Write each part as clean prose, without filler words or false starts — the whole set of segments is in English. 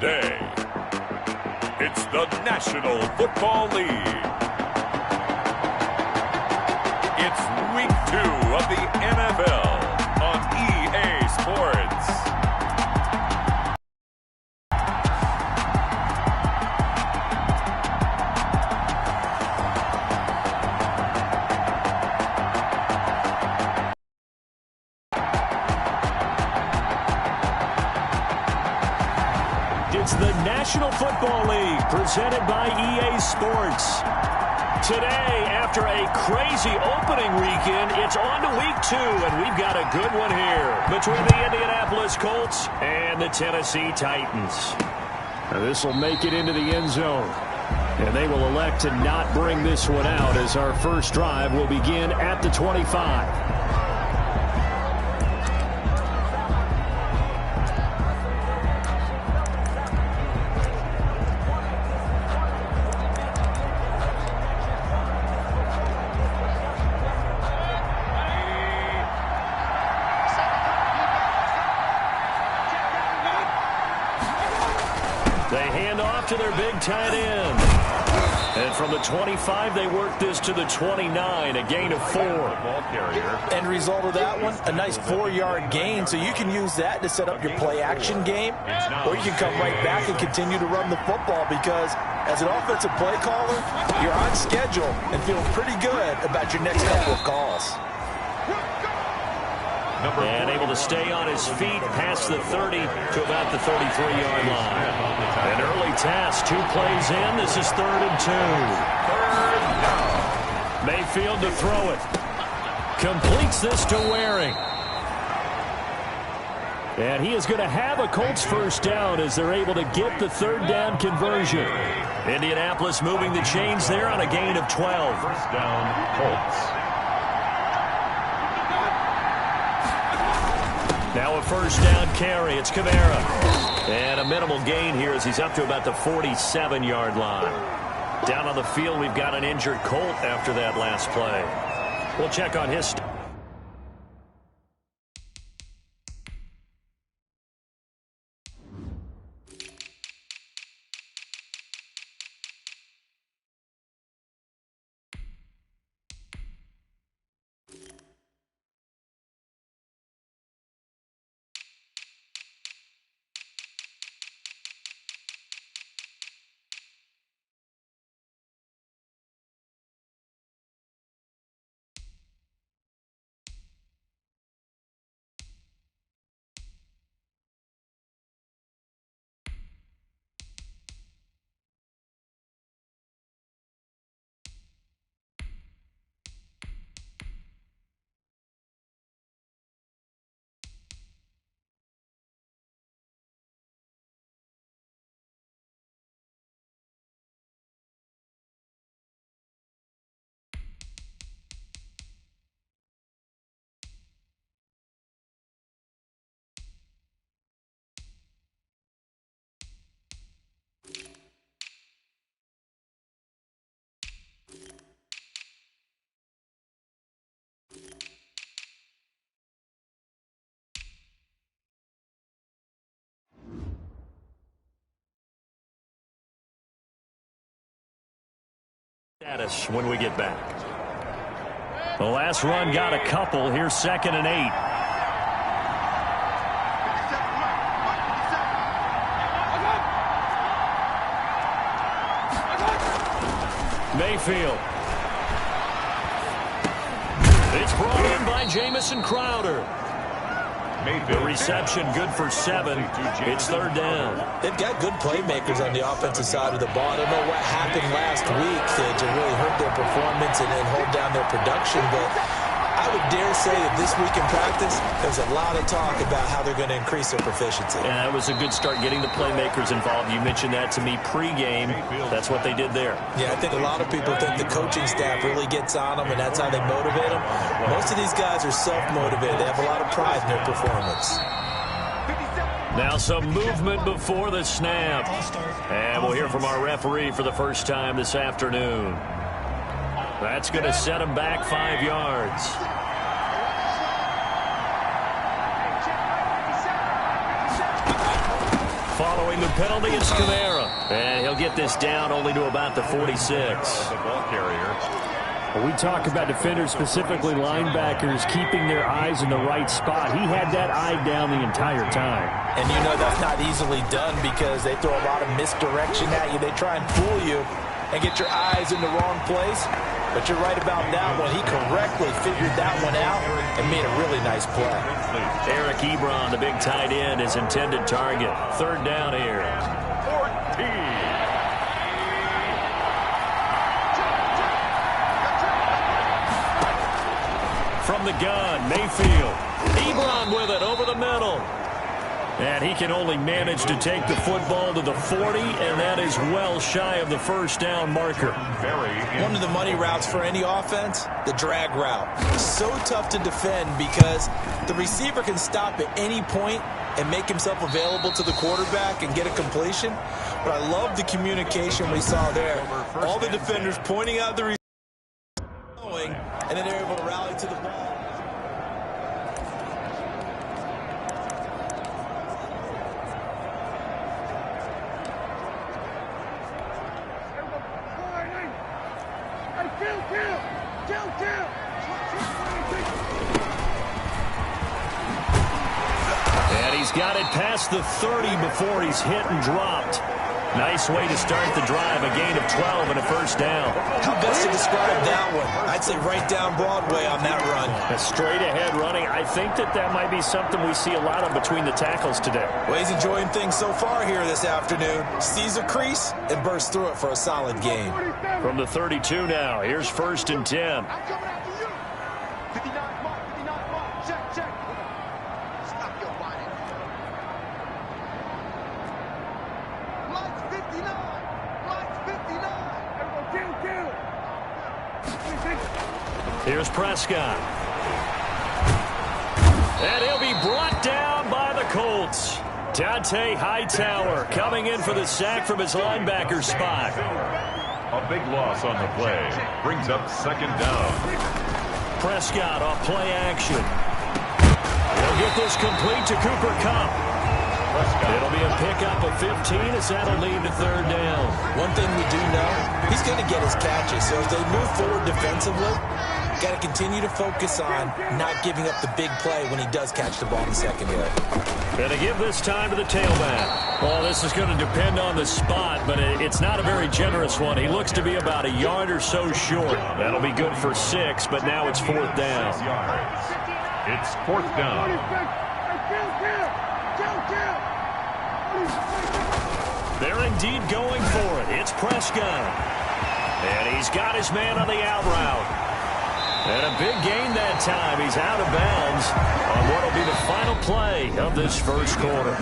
today. It's the National Football League. It's Week 2 of the NFL on EA Sports. It's the National Football League presented by EA Sports. Today, after a crazy opening weekend, it's on to Week 2, and we've got a good one here between the Indianapolis Colts and the Tennessee Titans. Now, this will make it into the end zone, and they will elect to not bring this one out as our first drive will begin at the 25. They hand off to their big tight end. And from the 25, they work this to the 29, a gain of 4. End result of that one, a nice 4-yard gain, so you can use that to set up your play-action game, or you can come right back and continue to run the football because as an offensive play caller, you're on schedule and feeling pretty good about your next couple of calls. And able to stay on his feet past the 30 to about the 33-yard line. An early task, 2 plays in. This is 3rd and 2. Third down. Mayfield to throw it. Completes this to Waring. And he is going to have a Colts first down as they're able to get the 3rd down conversion. Indianapolis moving the chains there on a gain of 12. First down, Colts. Now a first down carry. It's Kamara. And a minimal gain here as he's up to about the 47-yard line. Down on the field, we've got an injured Colt after that last play. We'll check on his status. When we get back. The last run got a couple. Here's 2nd and 8. Mayfield. It's brought in by Jamison Crowder. The reception good for 7. It's 3rd down. They've got good playmakers on the offensive side of the ball. I don't know what happened last week to really hurt their performance and hold down their production, but I would dare say that this week in practice, there's a lot of talk about how they're going to increase their proficiency. Yeah, that was a good start getting the playmakers involved. You mentioned that to me pregame. That's what they did there. Yeah, I think a lot of people think the coaching staff really gets on them, and that's how they motivate them. Most of these guys are self-motivated. They have a lot of pride in their performance. Now some movement before the snap. And we'll hear from our referee for the first time this afternoon. That's going to set him back 5 yards. Following the penalty, it's Kamara. And he'll get this down only to about the 46. The ball carrier. When we talk about defenders, specifically linebackers, keeping their eyes in the right spot. He had that eye down the entire time. And you know that's not easily done because they throw a lot of misdirection at you. They try and fool you and get your eyes in the wrong place. But you're right about that one. He correctly figured that one out and made a really nice play. Eric Ebron, the big tight end, is intended target. Third down here. 14. From the gun, Mayfield. Ebron with it over the middle. And he can only manage to take the football to the 40, and that is well shy of the first down marker. One of the money routes for any offense, the drag route. So tough to defend because the receiver can stop at any point and make himself available to the quarterback and get a completion. But I love the communication we saw there. All the defenders pointing out the receiver, and then they're able to rally to the ball. And he's got it past the 30 before he's hit and dropped. Nice way to start the drive, a gain of 12 and a first down. How best to describe that one? I'd say right down Broadway on that run. A straight ahead running. I think that might be something we see a lot of between the tackles today. Well, he's enjoying things so far here this afternoon. Sees a crease and bursts through it for a solid game. From the 32 now, here's first and 10. Here's Prescott. And he'll be brought down by the Colts. Dante Hightower coming in for the sack from his linebacker spot. A big loss on the play. Brings up second down. Prescott off play action. He'll get this complete to Cooper Kupp. It'll be a pickup of 15 as that'll lead to third down. One thing we do know, he's going to get his catches. So as they move forward defensively, got to continue to focus on not giving up the big play when he does catch the ball in the secondary. Going to give this time to the tailback. Well, this is going to depend on the spot, but it's not a very generous one. He looks to be about a yard or so short. That'll be good for 6, but now it's fourth down. 6 yards. It's fourth down. They're indeed going for it. It's Prescott. And he's got his man on the out route. And a big gain that time. He's out of bounds on what will be the final play of this first quarter.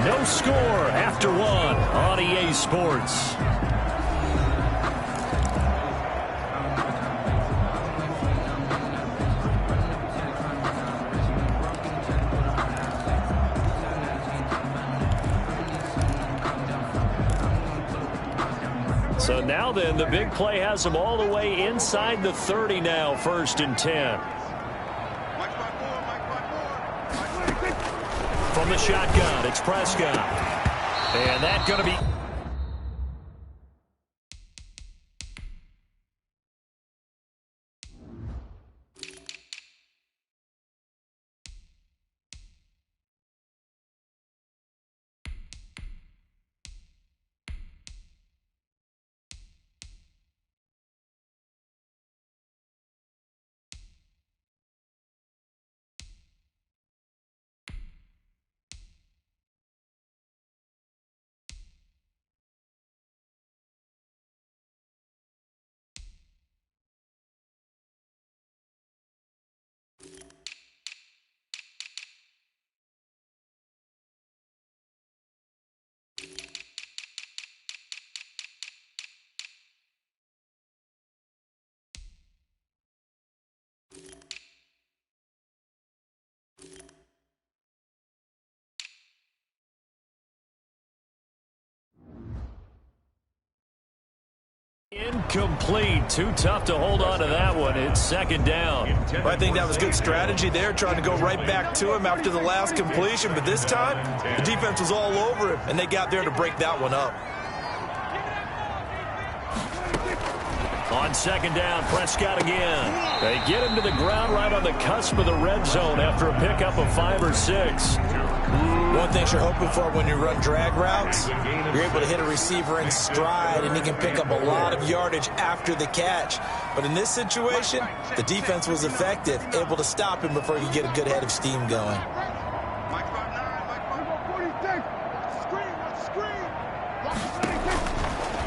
No score after 1 on EA Sports. So now then, the big play has them all the way inside the 30 now, first and 10. From the shotgun, it's Prescott. And that's going to be... Incomplete. Too tough to hold on to that one. It's second down. Well, I think that was good strategy there, trying to go right back to him after the last completion. But this time, the defense was all over him, and they got there to break that one up. On second down, Prescott again. They get him to the ground right on the cusp of the red zone after a pickup of 5 or 6. One thing you're hoping for when you run drag routes, you're able to hit a receiver in stride, and he can pick up a lot of yardage after the catch. But in this situation, the defense was effective, able to stop him before he could get a good head of steam going.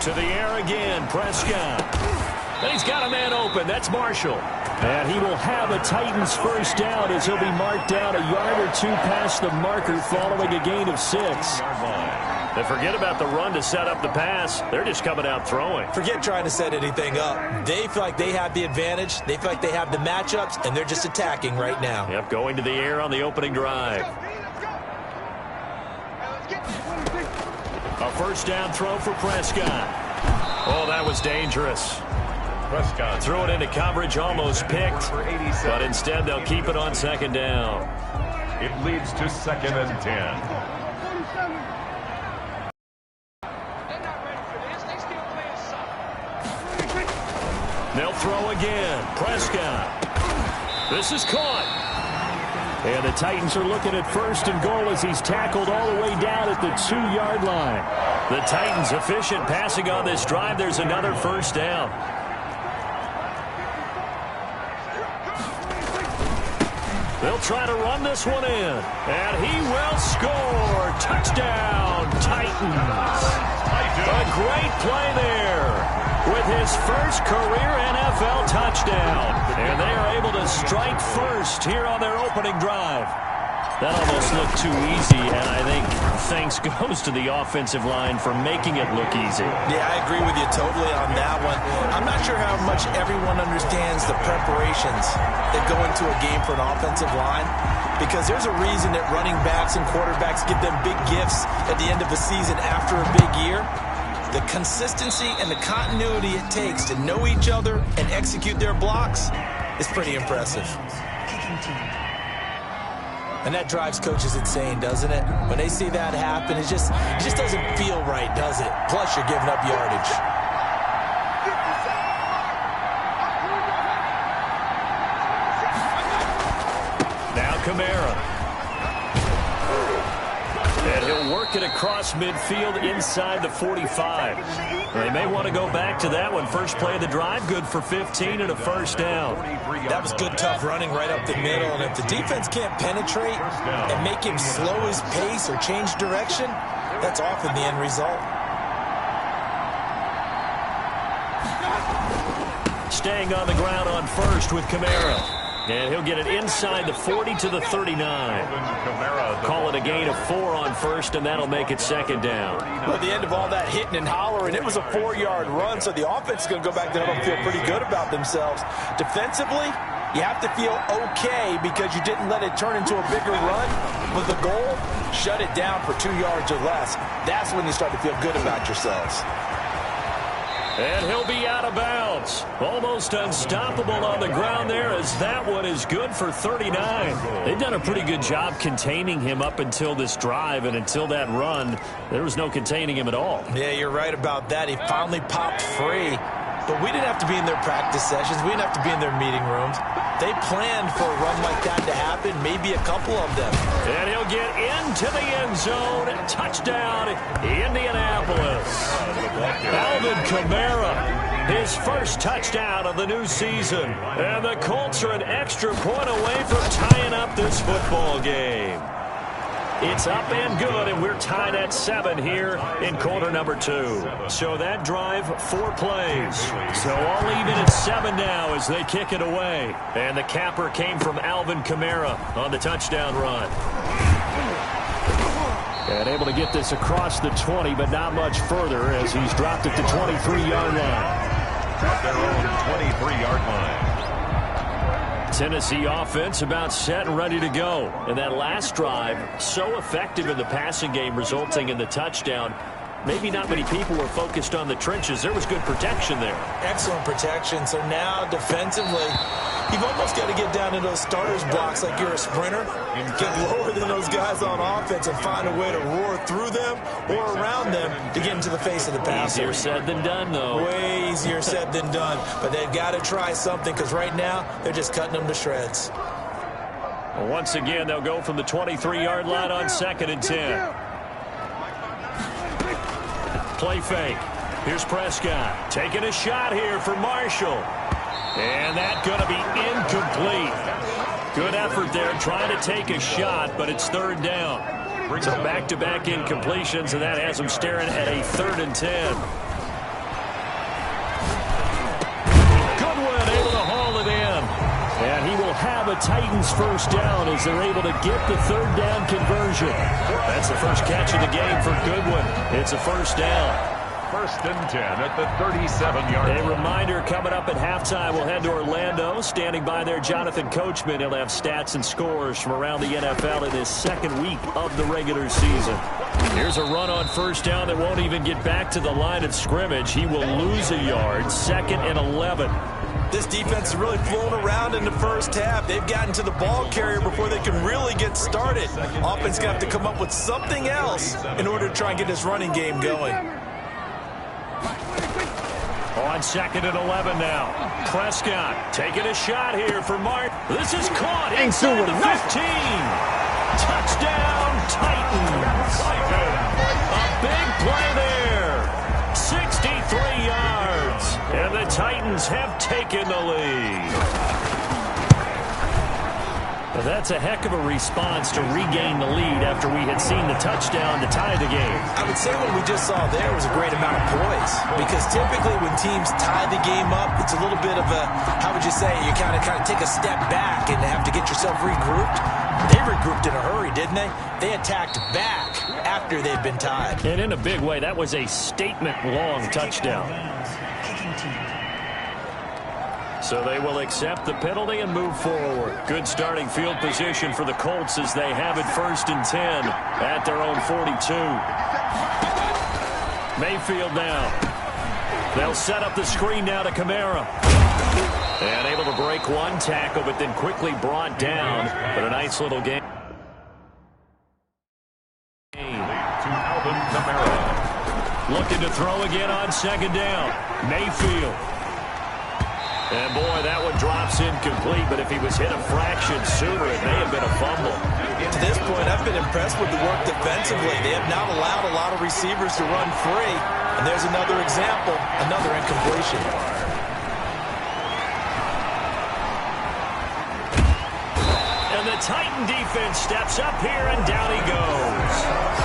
To the air again, Prescott. And he's got a man open. That's Marshall. And he will have a Titans first down as he'll be marked down a yard or 2 past the marker following a gain of 6. They forget about the run to set up the pass. They're just coming out throwing. Forget trying to set anything up. They feel like they have the advantage. They feel like they have the matchups, and they're just attacking right now. Yep, going to the air on the opening drive. A first down throw for Prescott. Oh, that was dangerous. Prescott threw it into coverage, almost picked, but instead they'll keep it on second down. It leads to 2nd and 10. They'll throw again. Prescott. This is caught. And the Titans are looking at 1st and goal as he's tackled all the way down at the 2-yard line. The Titans efficient passing on this drive. There's another first down. They'll try to run this one in. And he will score. Touchdown, Titans. A great play there with his first career NFL touchdown. And they are able to strike first here on their opening drive. That almost looked too easy, and I think thanks goes to the offensive line for making it look easy. Yeah, I agree with you totally on that one. I'm not sure how much everyone understands the preparations that go into a game for an offensive line, because there's a reason that running backs and quarterbacks get them big gifts at the end of the season after a big year. The consistency and the continuity it takes to know each other and execute their blocks is pretty impressive. And that drives coaches insane, doesn't it? When they see that happen, it just doesn't feel right, does it? Plus, you're giving up yardage. Now Kamara. And he'll work it across midfield inside the 45. They may want to go back to that one. First play of the drive, good for 15 and a first down. That was good, tough running right up the middle. And if the defense can't penetrate and make him slow his pace or change direction, that's often the end result. Staying on the ground on first with Kamara. And he'll get it inside the 40 to the 39. Call it a gain of 4 on first, and that'll make it second down. Well, at the end of all that hitting and hollering, it was a 4-yard run, so the offense is going to go back there and feel pretty good about themselves. Defensively, you have to feel okay because you didn't let it turn into a bigger run. But the goal, shut it down for 2 yards or less. That's when you start to feel good about yourselves. And he'll be out of bounds. Almost unstoppable on the ground there as that one is good for 39. They've done a pretty good job containing him up until this drive, and until that run, there was no containing him at all. Yeah, you're right about that. He finally popped free. But we didn't have to be in their practice sessions. We didn't have to be in their meeting rooms. They planned for a run like that to happen, maybe a couple of them. And he'll get into the end zone. Touchdown, Indianapolis. Alvin Kamara, his first touchdown of the new season. And the Colts are an extra point away from tying up this football game. It's up and good, and we're tied at 7 here in quarter number 2. So that drive, 4 plays. So all even at 7 now as they kick it away. And the capper came from Alvin Kamara on the touchdown run. And able to get this across the 20, but not much further as he's dropped at the 23-yard line. At their own 23-yard line. Tennessee offense about set and ready to go. And that last drive, so effective in the passing game, resulting in the touchdown. maybe not many people were focused on the trenches. There was good protection there. Excellent protection. So now defensively, you've almost got to get down to those starters blocks like you're a sprinter. Get lower than those guys on offense and find a way to roar through them or around them to get into the face of the passer. Easier said than done, though. Way easier said than done. But they've got to try something because right now they're just cutting them to shreds. Well, once again, they'll go from the 23-yard line on 2nd and 10. Play fake. Here's Prescott taking a shot here for Marshall. And that's going to be incomplete. Good effort there trying to take a shot, but it's 3rd down. So back-to-back incompletions, and that has them staring at a 3rd and 10. Goodwin able to haul it in. And he will have a Titans first down as they're able to get the 3rd down conversion. That's the first catch of the game for Goodwin. It's a first down. 1st and 10 at the 37-yard line. A reminder coming up at halftime, we'll head to Orlando. Standing by there, Jonathan Coachman. He'll have stats and scores from around the NFL in his 2nd week of the regular season. Here's a run on first down that won't even get back to the line of scrimmage. He will lose a yard. 2nd and 11. This defense is really flown around in the first half. They've gotten to the ball carrier before they can really get started. Offense got to come up with something else in order to try and get this running game going. On 2nd and 11 now. Prescott taking a shot here for Mark. This is caught inside the 15. Touchdown, Titans. A big play there. 63 yards. And the Titans have taken the lead. Well, that's a heck of a response to regain the lead after we had seen the touchdown to tie the game. I would say what we just saw there was a great amount of poise, because typically when teams tie the game up, it's a little bit of a, how would you say, you kind of take a step back and have to get yourself regrouped. They regrouped in a hurry, didn't they? They attacked back after they'd been tied. And in a big way, that was a statement-long touchdown. So they will accept the penalty and move forward. Good starting field position for the Colts as they have it 1st and 10 at their own 42. Mayfield now. They'll set up the screen now to Kamara. And able to break one tackle, but then quickly brought down. But a nice little game. Looking to throw again on 2nd down. Mayfield. And, boy, that one drops incomplete, but if he was hit a fraction sooner, it may have been a fumble. To this point, I've been impressed with the work defensively. They have not allowed a lot of receivers to run free. And there's another example, another incompletion. And the Titan defense steps up here, and down he goes.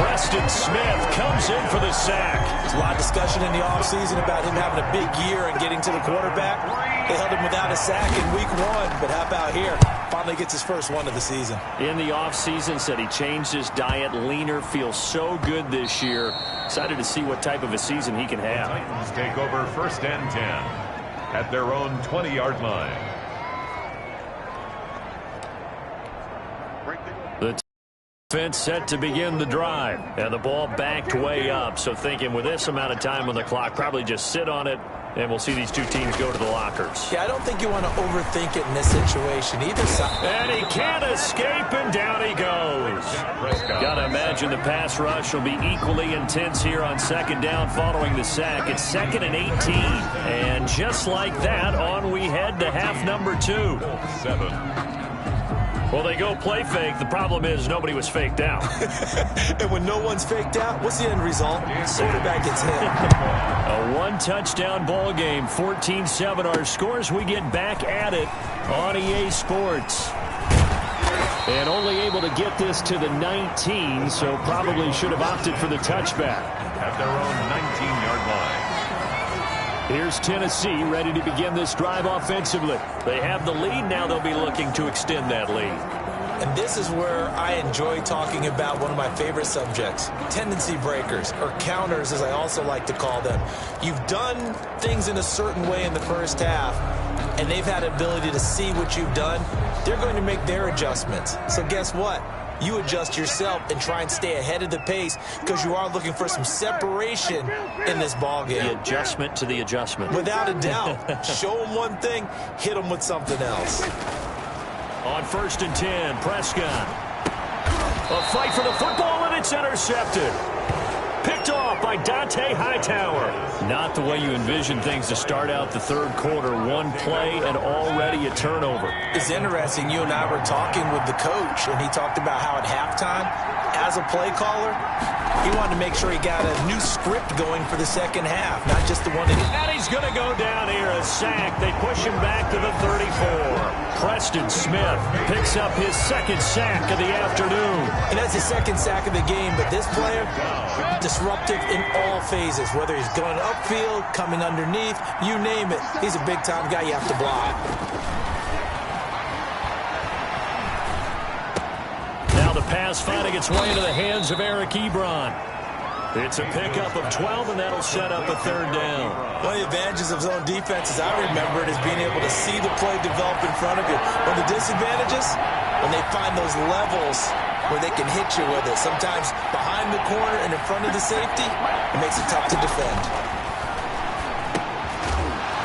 Preston Smith comes in for the sack. There's a lot of discussion in the offseason about him having a big year and getting to the quarterback. They held him without a sack in week 1, but how about here? Finally gets his first one of the season. In the offseason, said he changed his diet, leaner, feels so good this year. Excited to see what type of a season he can have. The Titans take over 1st and 10 at their own 20-yard line. The defense set to begin the drive. And the ball backed way up. So thinking with this amount of time on the clock, probably just sit on it, and we'll see these two teams go to the lockers. Yeah, I don't think you want to overthink it in this situation. Either side. And he can't escape, and down he goes. Got to imagine the pass rush will be equally intense here on 2nd down following the sack. It's 2nd and 18. And just like that, on we head to half number 2. 7. Well, they go play fake. The problem is nobody was faked out. And when no one's faked out, what's the end result? Quarterback gets hit. A one-touchdown ball game, 14-7 our scores. We get back at it on EA Sports. And only able to get this to the 19, so probably should have opted for the touchback. At their own 19-yard line. Here's Tennessee ready to begin this drive offensively. They have the lead. Now they'll be looking to extend that lead. And this is where I enjoy talking about one of my favorite subjects, tendency breakers, or counters as I also like to call them. You've done things in a certain way in the first half, and they've had ability to see what you've done. They're going to make their adjustments. So guess what? you adjust yourself and try and stay ahead of the pace because you are looking for some separation in this ball game. The adjustment to the adjustment. Without a doubt. Show them one thing, hit them with something else. On 1st and 10, Prescott. A fight for the football, and it's intercepted. Picked off by Dante Hightower. Not the way you envision things to start out the third quarter. One play and already a turnover. It's interesting. You and I were talking with the coach, and he talked about how at halftime, as a play caller, he wanted to make sure he got a new script going for the second half, not just the one that he... And he's going to go down here, a sack. They push him back to the 34. Preston Smith picks up his second sack of the afternoon. And that's his second sack of the game, but this player, disruptive in all phases, whether he's going upfield, coming underneath, you name it. He's a big-time guy you have to block. Now the pass finding its way into the hands of Eric Ebron. It's a pickup of 12, and that'll set up a third down. One of the advantages of zone defense, as I remember it, is being able to see the play develop in front of you. One of the disadvantages, when they find those levels where they can hit you with it. Sometimes behind the corner and in front of the safety, it makes it tough to defend.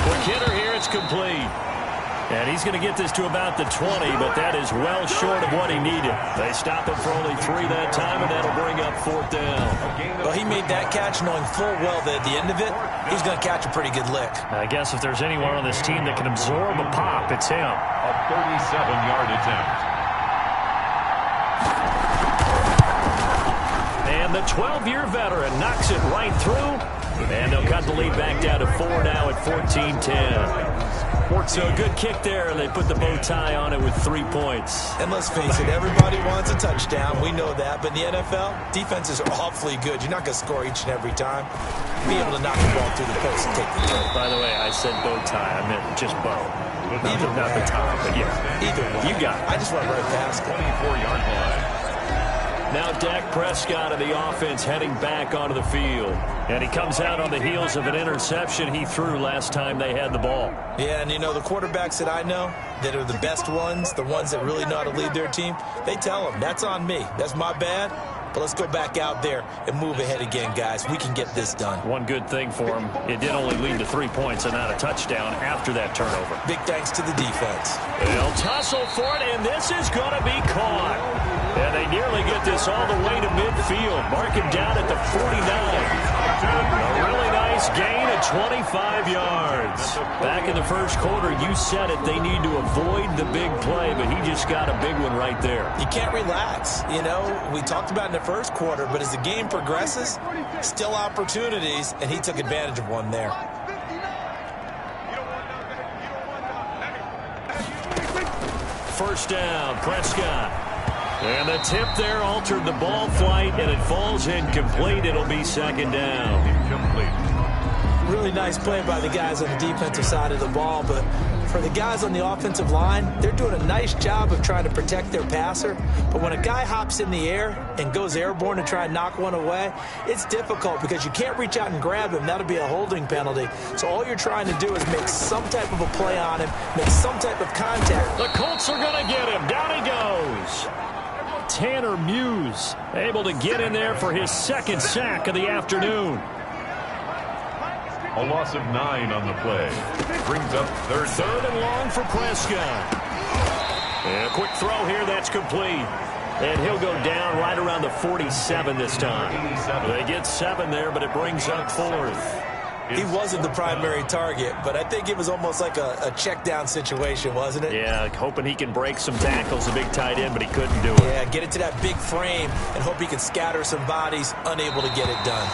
Quick hitter here, it's complete. And he's going to get this to about the 20, but that is well short of what he needed. They stop him for only 3 that time, and that'll bring up 4th down. Well, he made that catch knowing full well that at the end of it, he's going to catch a pretty good lick. I guess if there's anyone on this team that can absorb a pop, it's him. A 37-yard attempt. And the 12-year veteran knocks it right through. And they'll cut the lead back down to 4 now at 14-10. So a good kick there, and they put the bow tie on it with 3 points. And let's face it, everybody wants a touchdown. We know that. But in the NFL, defenses are awfully good. You're not going to score each and every time. Be able to knock the ball through the post and take the throw. By the way, I said bow tie. I meant just bow. Either not the tie, but yeah. Either way. You got it. I just went right past it. 24-yard line. Now Dak Prescott of the offense heading back onto the field. And he comes out on the heels of an interception he threw last time they had the ball. Yeah, and you know, the quarterbacks that I know that are the best ones, the ones that really know how to lead their team, they tell them, that's on me. That's my bad. But let's go back out there and move ahead again, guys. We can get this done. One good thing for him, it did only lead to 3 points and not a touchdown after that turnover. Big thanks to the defense. They'll tussle for it, and this is going to be caught. And they nearly get this all the way to midfield. Mark him down at the 49. A really nice gain of 25 yards. Back in the first quarter, you said it, they need to avoid the big play, but he just got a big one right there. You can't relax. You know, we talked about in the first quarter, but as the game progresses, still opportunities, and he took advantage of one there. First down, Prescott. And the tip there altered the ball flight, and it falls incomplete. It'll be 2nd down. Incomplete. Really nice play by the guys on the defensive side of the ball, but for the guys on the offensive line, they're doing a nice job of trying to protect their passer. But when a guy hops in the air and goes airborne to try and knock one away, it's difficult because you can't reach out and grab him. That'll be a holding penalty. So all you're trying to do is make some type of a play on him, make some type of contact. The Colts are going to get him. Down he goes. Tanner Muse able to get in there for his 2nd sack of the afternoon. A loss of 9 on the play. Brings up 3rd and long for Prescott. And a quick throw here, that's complete. And he'll go down right around the 47 this time. They get 7 there, but it brings up 4th. He wasn't the primary target, but I think it was almost like a check down situation, wasn't it? Yeah, hoping he can break some tackles, a big tight end, but he couldn't do it. Yeah, get it to that big frame and hope he can scatter some bodies, unable to get it done.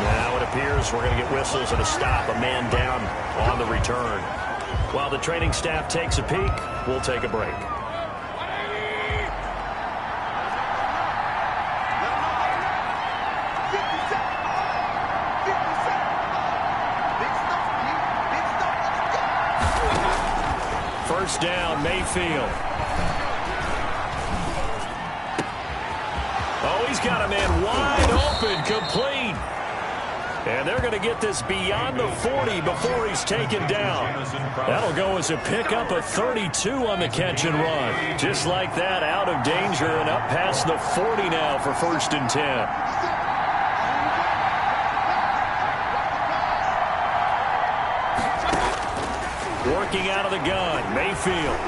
Now it appears we're going to get whistles and a stop, a man down on the return. While the training staff takes a peek, we'll take a break. First down, Mayfield. Oh, he's got a man wide open, complete. And they're going to get this beyond the 40 before he's taken down. That'll go as a pickup of 32 on the catch and run. Just like that, out of danger and up past the 40 now for 1st and 10. Working out of the gun, Mayfield.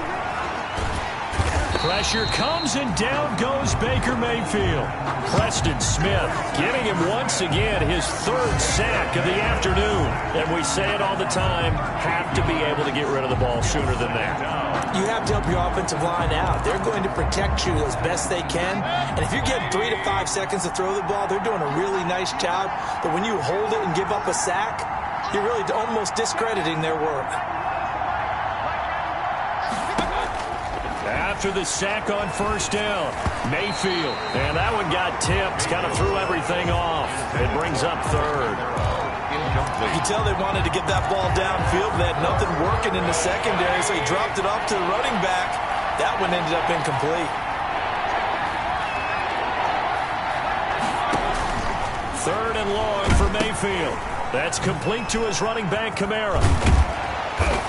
Pressure comes and down goes Baker Mayfield. Preston Smith giving him once again his 3rd sack of the afternoon. And we say it all the time, have to be able to get rid of the ball sooner than that. You have to help your offensive line out. They're going to protect you as best they can. And if you're getting 3 to 5 seconds to throw the ball, they're doing a really nice job. But when you hold it and give up a sack, you're really almost discrediting their work. After the sack on 1st down, Mayfield. And that one got tipped, kind of threw everything off. It brings up 3rd. You can tell they wanted to get that ball downfield. They had nothing working in the secondary, so he dropped it off to the running back. That one ended up incomplete. 3rd and long for Mayfield. That's complete to his running back, Kamara.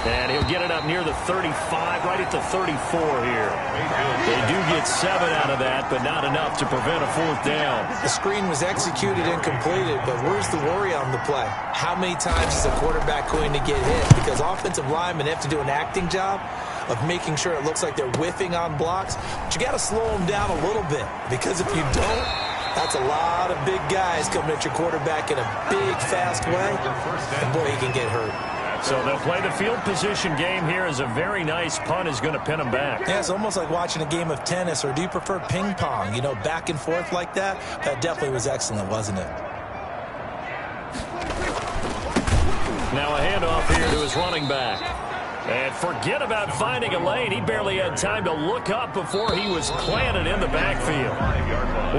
And he'll get it up near the 35, right at the 34 here. They do get 7 out of that, but not enough to prevent a 4th down. The screen was executed and completed, but where's the worry on the play? How many times is a quarterback going to get hit? Because offensive linemen have to do an acting job of making sure it looks like they're whiffing on blocks. But you got to slow them down a little bit, because if you don't, that's a lot of big guys coming at your quarterback in a big, fast way. And boy, he can get hurt. So they'll play the field position game here as a very nice punt is going to pin them back. Yeah, it's almost like watching a game of tennis, or do you prefer ping pong? You know, back and forth like that? That definitely was excellent, wasn't it? Now a handoff here to his running back. And forget about finding a lane. He barely had time to look up before he was planted in the backfield.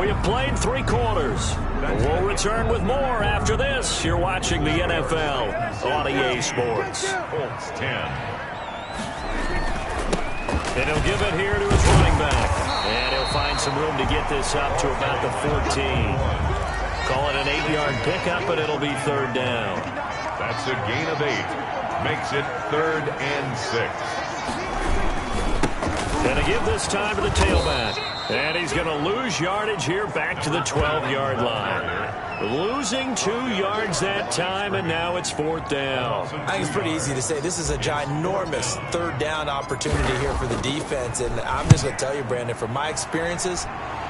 We have played 3 quarters. We'll return with more after this. You're watching the NFL on EA Sports. And he'll give it here to his running back. And he'll find some room to get this up to about the 14. Call it an 8-yard pickup, but it'll be 3rd down. That's a gain of 8. Makes it 3rd and 6. And to give this time to the tailback. And he's going to lose yardage here back to the 12-yard line. Losing 2 yards that time, and now it's 4th down. I think it's pretty easy to say this is a ginormous 3rd down opportunity here for the defense. And I'm just going to tell you, Brandon, from my experiences,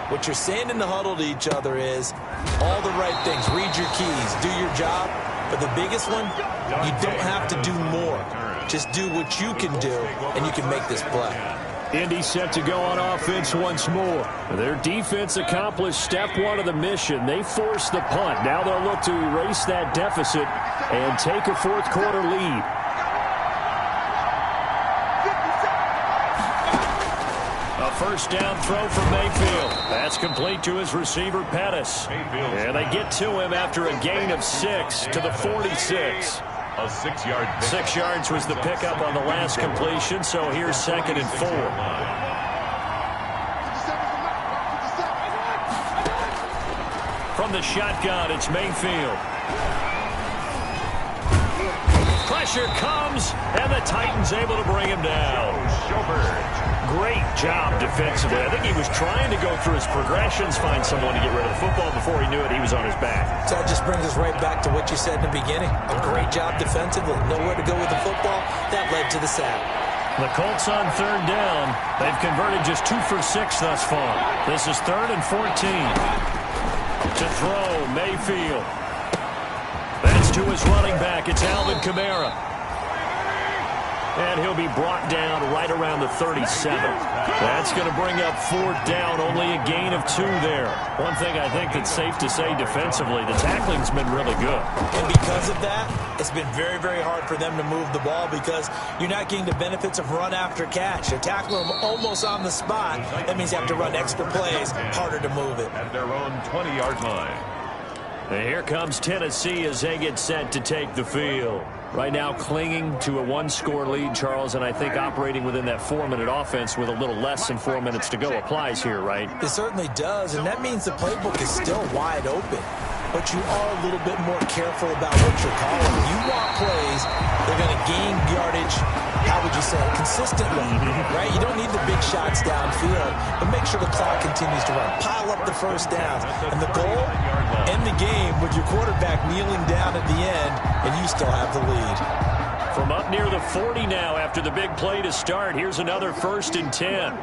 what you're saying in the huddle to each other is all the right things. Read your keys. Do your job. But the biggest one, you don't have to do more. Just do what you can do, and you can make this play. Indy set to go on offense once more. Their defense accomplished step 1 of the mission. They forced the punt. Now they'll look to erase that deficit and take a 4th quarter lead. A 1st down throw from Mayfield. That's complete to his receiver, Pettis. And they get to him after a gain of 6 to the 46. A 6-yard pickup. 6 yards was the pickup on the last completion, so here's 2nd and 4. From the shotgun, it's Mayfield. Pressure comes, and the Titans able to bring him down. Great job defensively. I think he was trying to go through his progressions, find someone to get rid of the football. Before he knew it, he was on his back. So that just brings us right back to what you said in the beginning. A great job defensively. Nowhere to go with the football. That led to the sack. The Colts on 3rd down. They've converted just 2 for 6 thus far. This is 3rd and 14. To throw, Mayfield. That's to his running back. It's Alvin Kamara. And he'll be brought down right around the 37. That's going to bring up 4th down, only a gain of 2 there. One thing I think that's safe to say defensively, the tackling's been really good. And because of that, it's been very, very hard for them to move the ball because you're not getting the benefits of run after catch. They're tackling them almost on the spot. That means you have to run extra plays, harder to move it. At their own 20-yard line. And here comes Tennessee as they get set to take the field. Right now clinging to a 1-score lead, Charles, and I think operating within that 4-minute offense with a little less than 4 minutes to go applies here, right? It certainly does, and that means the playbook is still wide open. but you are a little bit more careful about what you're calling. You want plays that are going to gain yardage, how would you say it, consistently, right? You don't need the big shots downfield, but make sure the clock continues to run. Pile up the first downs. And the goal, end the game with your quarterback kneeling down at the end, and you still have the lead. From up near the 40 now after the big play to start, here's another 1st and 10.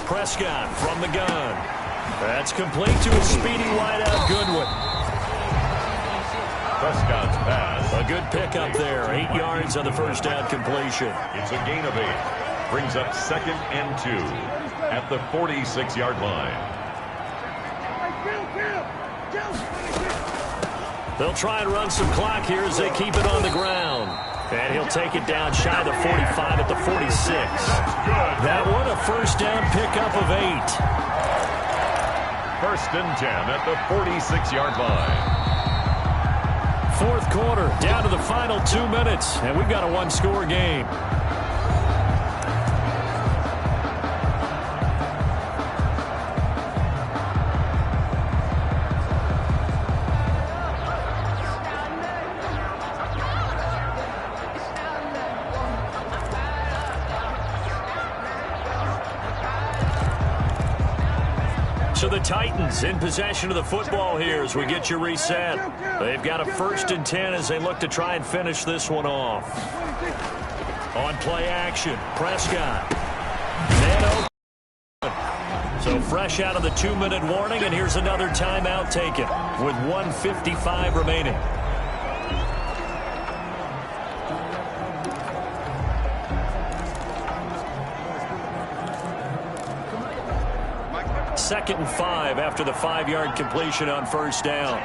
Prescott from the gun. That's complete to a speedy wideout, Goodwin. Prescott's pass. A good pickup there. 8 yards on the first down completion. It's a gain of 8. Brings up 2nd and 2 at the 46-yard line. They'll try and run some clock here as they keep it on the ground. And he'll take it down shy of the 45 at the 46. That one a first down pickup of 8. 1st and 10 at the 46-yard line. 4th quarter, down to the final 2 minutes, and we've got a 1-score game. So the Titans in possession of the football here as we get you reset. They've got a 1st and 10 as they look to try and finish this one off. On play action, Prescott. Man open. So fresh out of the 2-minute warning, and here's another timeout taken with 1:55 remaining. Second and 5 after the 5-yard completion on first down.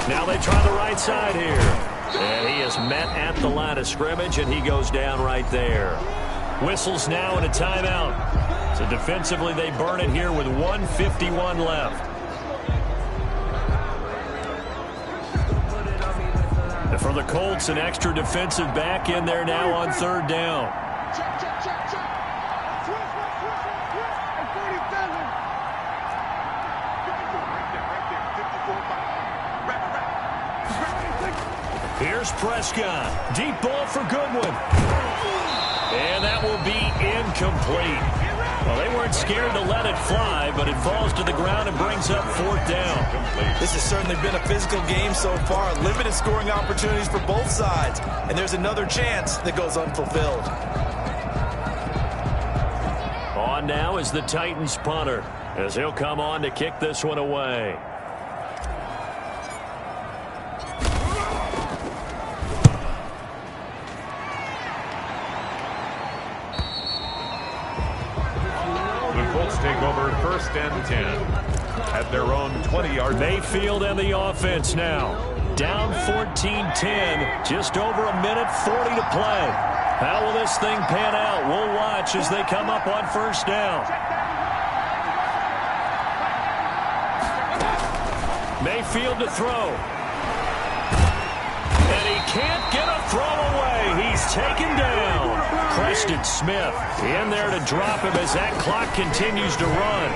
Now they try the right side here. And he is met at the line of scrimmage, and he goes down right there. Whistles now and a timeout. So defensively they burn it here with 1:51 left. And for the Colts, an extra defensive back in there now on 3rd down. Here's Prescott. Deep ball for Goodwin. And that will be incomplete. Well, they weren't scared to let it fly, but it falls to the ground and brings up 4th down. This has certainly been a physical game so far. Limited scoring opportunities for both sides. And there's another chance that goes unfulfilled. On now is the Titans punter as he'll come on to kick this one away. Take over 1st and 10 at their own 20-yard. Mayfield and the offense now. Down 14-10, just over a minute 40 to play. How will this thing pan out? We'll watch as they come up on first down. Mayfield to throw. And he can't get a throw away. He's taken down. Preston Smith in there to drop him as that clock continues to run.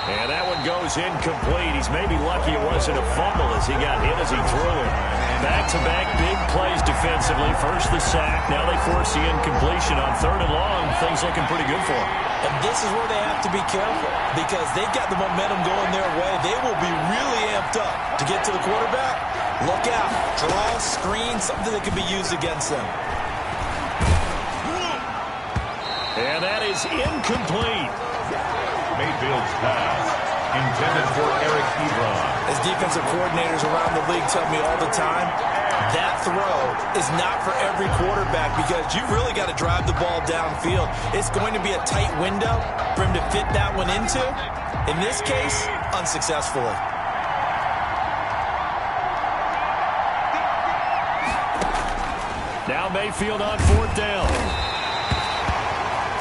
And that one goes incomplete. He's maybe lucky it wasn't a fumble as he got hit as he threw it. Back-to-back big plays defensively. First the sack. Now they force the incompletion on 3rd and long. Things looking pretty good for them. And this is where they have to be careful because they've got the momentum going their way. They will be really amped up to get to the quarterback. Look out. Draw, screen, something that can be used against them. And that is incomplete. Mayfield's pass intended for Eric Ebron. As defensive coordinators around the league tell me all the time, that throw is not for every quarterback because you've really got to drive the ball downfield. It's going to be a tight window for him to fit that one into. In this case, unsuccessfully. Now Mayfield on 4th down.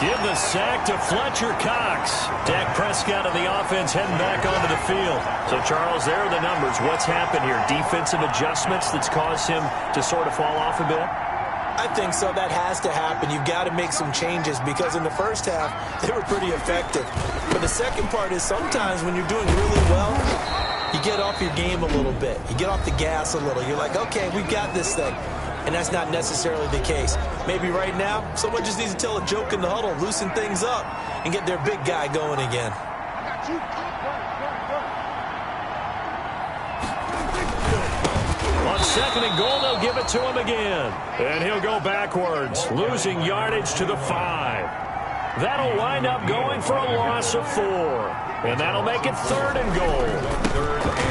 Give the sack to Fletcher Cox. Dak Prescott and the offense heading back onto the field. So, Charles, there are the numbers. What's happened here? Defensive adjustments that's caused him to sort of fall off a bit? I think so. That has to happen. You've got to make some changes because in the first half, they were pretty effective. But the second part is sometimes when you're doing really well, you get off your game a little bit. You get off the gas a little. You're like, okay, we've got this thing. And that's not necessarily the case. Maybe right now, someone just needs to tell a joke in the huddle, loosen things up, and get their big guy going again. On 2nd and goal, they'll give it to him again. And he'll go backwards, losing yardage to the 5. That'll wind up going for a loss of 4. And that'll make it 3rd and goal.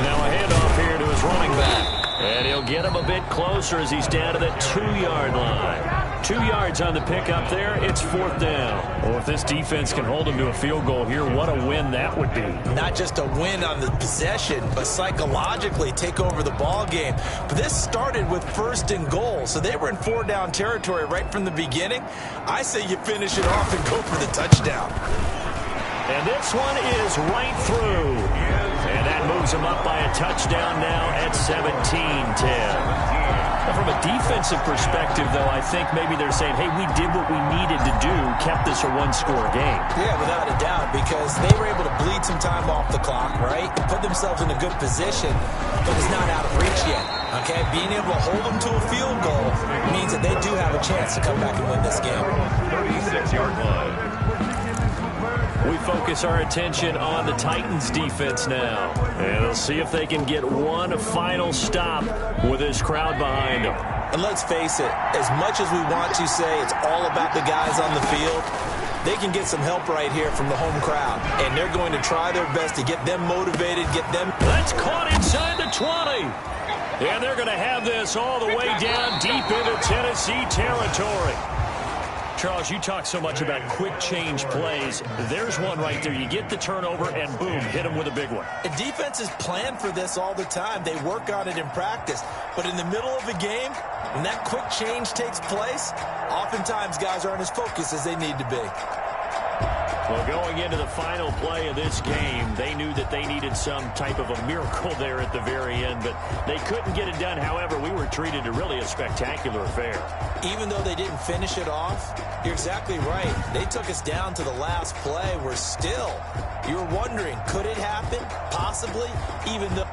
Now a handoff here to his running back. And he'll get him a bit closer as he's down to the 2-yard line. 2 yards on the pickup there. It's 4th down. Well, if this defense can hold him to a field goal here, what a win that would be. Not just a win on the possession, but psychologically take over the ball game. But this started with 1st and goal, so they were in 4-down territory right from the beginning. I say you finish it off and go for the touchdown. And this one is right through. And that moves him up by a touchdown now at 17-10. From a defensive perspective, though, I think maybe they're saying, hey, we did what we needed to do, kept this a one-score game. Yeah, without a doubt, because they were able to bleed some time off the clock, right? Put themselves in a good position, but it's not out of reach yet, okay? Being able to hold them to a field goal means that they do have a chance to come back and win this game. 36-yard line. We focus our attention on the Titans defense now. And we'll see if they can get one final stop with this crowd behind them. And let's face it, as much as we want to say it's all about the guys on the field, they can get some help right here from the home crowd. And they're going to try their best to get them motivated, get them... That's caught inside the 20. And they're going to have this all the way down deep into Tennessee territory. Charles, you talk so much about quick change plays. There's one right there. You get the turnover, and boom, hit them with a big one. And defenses plan for this all the time. They work on it in practice. But in the middle of a game, when that quick change takes place, oftentimes guys aren't as focused as they need to be. Well, going into the final play of this game, they knew that they needed some type of a miracle there at the very end, but they couldn't get it done. However, we were treated to really a spectacular affair. Even though they didn't finish it off, you're exactly right. They took us down to the last play. We're still, you were wondering, could it happen? Possibly, even though...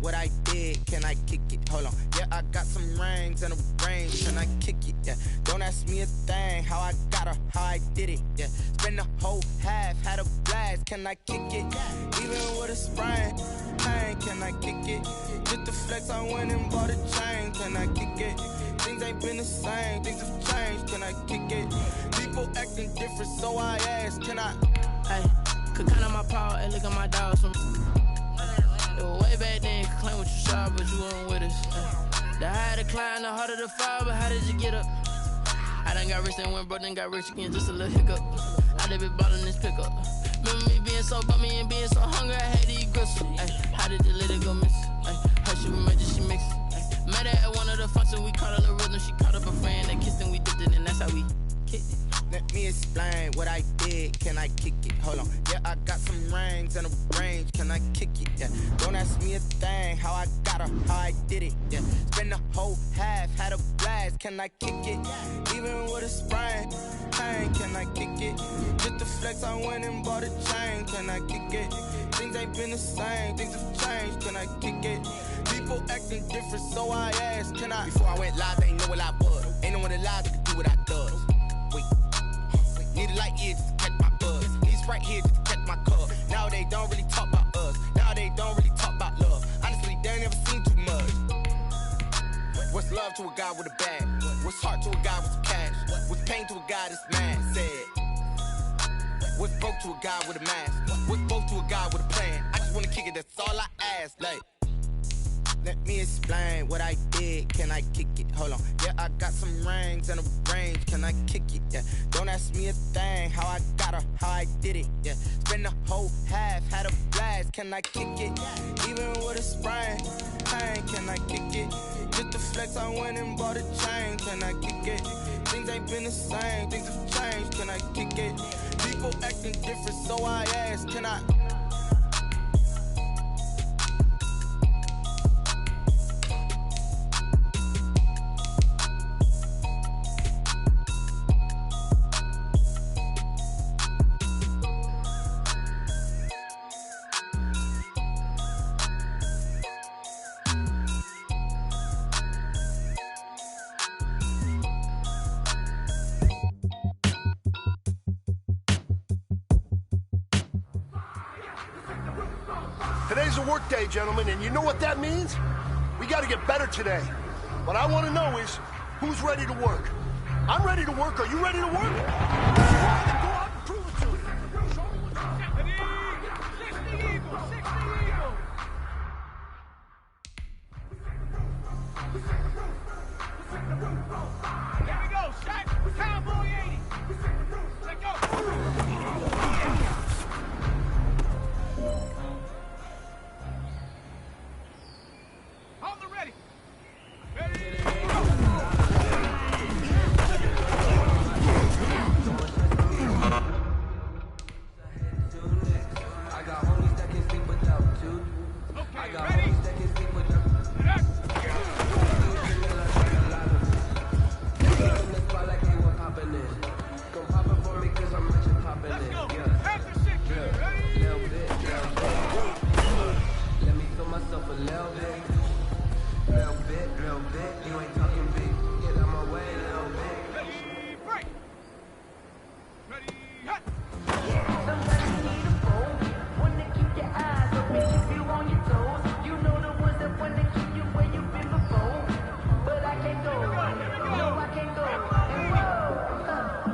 what I did, can I kick it? Hold on, yeah, I got some rings and a range, can I kick it? Yeah, don't ask me a thing, how I got her, how I did it. Yeah, spend the whole half, had a blast, can I kick it? Even with a sprain, pain, can I kick it? Just the flex, I went and bought a chain, can I kick it? Things ain't been the same, things have changed, can I kick it? People acting different, so I ask, can I? Hey, could count on my power and look at my dogs from. It was way back then, could claim what you saw, but you weren't with us. The higher the climb, the harder the fall, but how did you get up? I done got rich and went broke, then got rich again, just a little hiccup. I done been ballin' this pickup. Remember me being so bummy and being so hungry, I had to eat gristle. How did the lady go miss? Her she was magic, she mixed. Met her at one of the functions, we caught her the rhythm, she caught up a friend, they kissed and we dipped it, and that's how we kicked it. Let me explain what I did, can I kick it? Hold on, yeah, I got some rings and a range, can I kick it? Yeah, don't ask me a thing, how I got her, how I did it. Yeah, spend the whole half, had a blast, can I kick it? Even with a sprain, pain, can I kick it? Just the flex, I went and bought a chain, can I kick it? Things ain't been the same, things have changed, can I kick it? People acting different, so I asked, can I? Before I went live, they ain't know what I was. Ain't no one alive that could do what I does. Wait. Need a light here just to catch my buzz. Need Sprite here just to catch my cup. Now they don't really talk about us. Now they don't really talk about love. Honestly, they ain't never seen too much. What's love to a guy with a bag? What's heart to a guy with some cash? What's pain to a guy that's mad? Said. What's broke to a guy with a mask? What's broke to a guy with a plan? I just wanna kick it, that's all I ask. Like, let me explain what I did, can I kick it? Hold on, yeah, I got some rings and a range, can I kick it? Yeah, don't ask me a thing, how I got her, how I did it. Yeah, spend the whole half, had a blast, can I kick it? Even with a sprain, pain, can I kick it? Just the flex, I went and bought a chain, can I kick it? Things ain't been the same, things have changed, can I kick it? People acting different, so I ask, can I? Today's a work day, gentlemen, and you know what that means? We gotta get better today. What I want to know is, who's ready to work? I'm ready to work. Are you ready to work? Go out and prove it to me. 60 Eagles, 60 Eagles. Here we go, shot, Cowboy 80. Let go. Hold the ready. Ready. I got homies that can sleep without two. Okay, ready. Let's go. Have the shit, kid. Ready? Let me feel myself a little bit. Little bit. You ain't talking big. Get out my way, little bit. Ready, break. Ready, hut. Sometimes you need a phone, one to keep your eyes open, keep you on your toes. You know the ones that want to keep you where you've been before. But I can't go, no, I can't go. And whoa,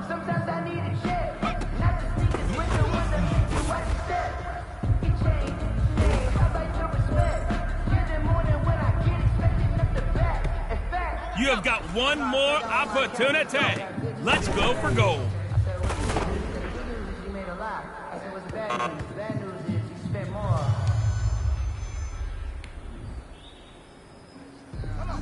sometimes I need a check, not the sneakers, but the ones that make you watch your step. It changed, hey, how about your respect? You're the more than what I get, expecting up the back. In fact, You have got one more opportunity. Let's go for gold. you made a lot. I said, what's the bad news? The bad news is you spent more. Hey, hut, hut.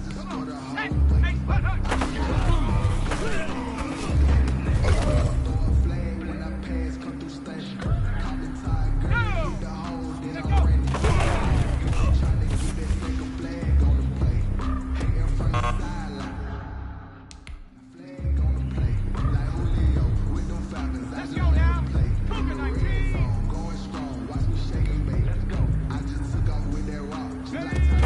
Let's go now. Cougar 19. Ready?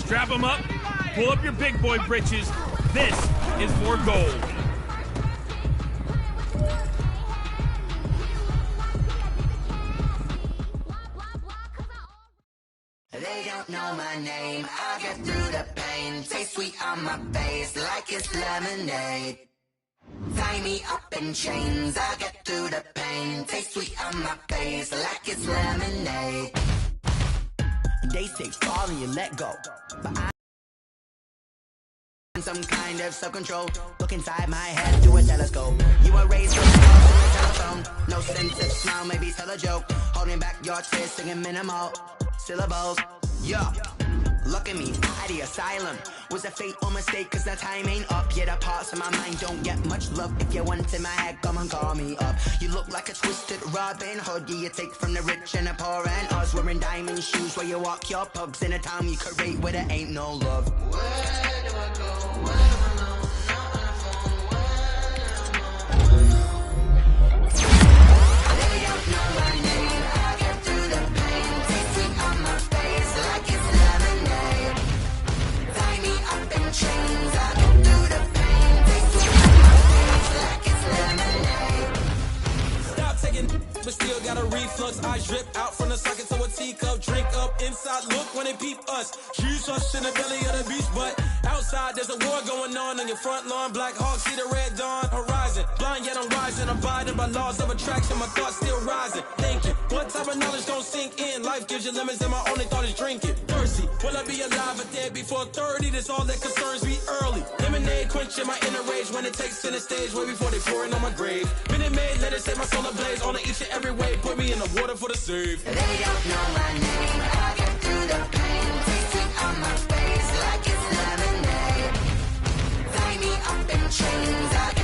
Strap them up, pull up your big boy britches. This is for gold. They don't know my name, I get through the pain. Taste sweet on my face like it's lemonade. Tie me up in chains, I get through the pain. Taste sweet on my face like it's lemonade. They say fall and you let go, but I some kind of self-control. Look inside my head through a telescope. You were raised with calls on the telephone. No sense of smile, maybe tell a joke. Holding back your tears, singing minimal syllables. Yo, look at me, out the asylum. Was a fate or mistake, cause the time ain't up. Yet the parts of my mind don't get much love. If you want in my head, come and call me up. You look like a twisted Robin Hood. Yeah, you take from the rich and the poor and us. Wearing diamond shoes where you walk your pugs. In a town you create where there ain't no love. Where do I go? Where do I know? Not on the phone. Where am I? They don't know my name. I get through the pain. Taste sweet on my face like it's lemonade. Tie me up in chains. I get through the pain. Taste sweet on my face like it's lemonade. Stop taking, but still got a reflux. Eyes drip out from the socket to a teacup. Drink up inside, look when they peep us. Shoes us in the belly of the beast, but outside there's a war going on your front lawn. Black Hawk, see the red dawn horizon. Blind yet I'm rising, abiding by laws of attraction. My thoughts still rising, thinking what type of knowledge don't sink in. Life gives you lemons and my only thought is drinking. Thirsty, will I be alive or dead before 30? That's all that concerns me early. Lemonade quenching my inner rage when it takes center stage way before they pouring on my grave. Minute Maid, let it set my soul ablaze on each and every way. Put me in the water for the save. They don't know my name, I get through the pain. Taste sweet on my face like it's lemonade. Tie me up in chains, I